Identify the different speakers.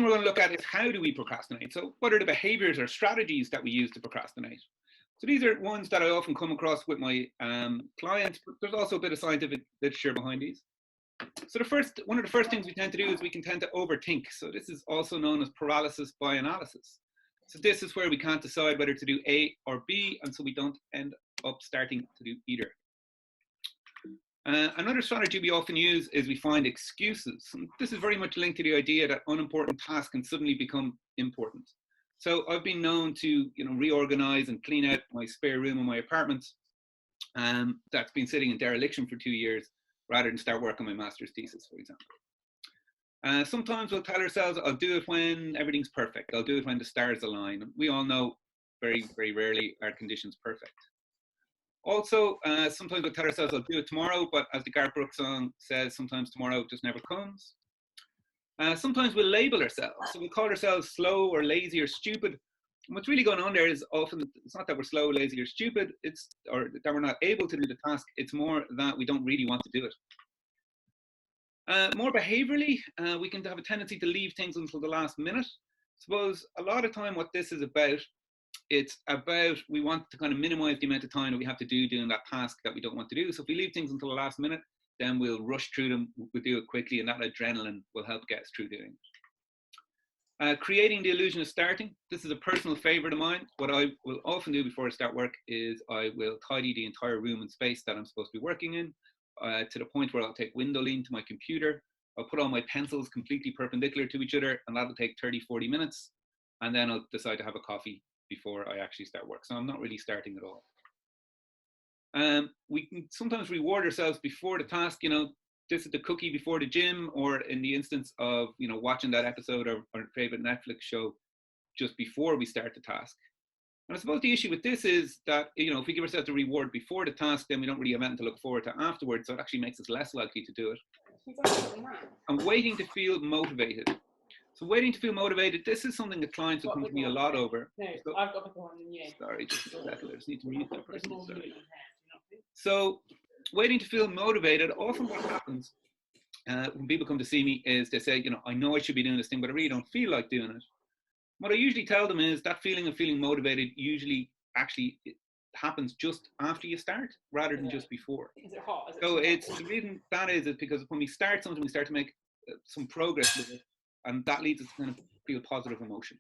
Speaker 1: thing we're going to look at is how do we procrastinate? So what are the behaviors or strategies that we use to procrastinate? So these are ones that I often come across with my clients, but there's also a bit of scientific literature behind these. So one of the first things we tend to do is we can tend to overthink. So this is also known as paralysis by analysis. So this is where we can't decide whether to do A or B, and so we don't end up starting to do either. Another strategy we often use is we find excuses. And this is very much linked to the idea that unimportant tasks can suddenly become important. So I've been known to, reorganize and clean out my spare room in my apartment. That's been sitting in dereliction for 2 years, rather than start work on my master's thesis, for example. Sometimes we'll tell ourselves, I'll do it when everything's perfect. I'll do it when the stars align. We all know very, very rarely are conditions perfect. Also, sometimes we'll tell ourselves, I'll do it tomorrow, but as the Garth Brooks song says, sometimes tomorrow just never comes. Sometimes we'll label ourselves. So we'll call ourselves slow or lazy or stupid. And what's really going on there is often, it's not that we're slow, lazy, or stupid, or that we're not able to do the task. It's more that we don't really want to do it. More behaviorally, we can have a tendency to leave things until the last minute. Suppose a lot of time what this is about, it's about we want to kind of minimize the amount of time that we have to do doing that task that we don't want to do. So if we leave things until the last minute, then we'll rush through them, we'll do it quickly, and that adrenaline will help get us through doing it. Creating the illusion of starting. This is a personal favorite of mine. What I will often do before I start work is I will tidy the entire room and space that I'm supposed to be working in, to the point where I'll take window lean to my computer. I'll put all my pencils completely perpendicular to each other, and that'll take 30-40 minutes. And then I'll decide to have a coffee before I actually start work. So I'm not really starting at all. We can sometimes reward ourselves before the task. This is the cookie before the gym, or in the instance of, watching that episode of our favorite Netflix show just before we start the task. And I suppose the issue with this is that, if we give ourselves a reward before the task, then we don't really have anything to look forward to afterwards. So it actually makes us less likely to do it. And waiting to feel motivated. So waiting to feel motivated, this is something that clients will come to me a lot over.
Speaker 2: No,
Speaker 1: so,
Speaker 2: I've got the one in you.
Speaker 1: Sorry, just I just need to mute that person. Sorry. So waiting to feel motivated, often what happens when people come to see me is they say, I know I should be doing this thing, but I really don't feel like doing it. What I usually tell them is that feeling of feeling motivated usually actually happens just after you start rather than just before.
Speaker 2: Is it hot?
Speaker 1: So it's the reason that is because when we start something, we start to make some progress with it, and that leads us to kind of feel positive emotion.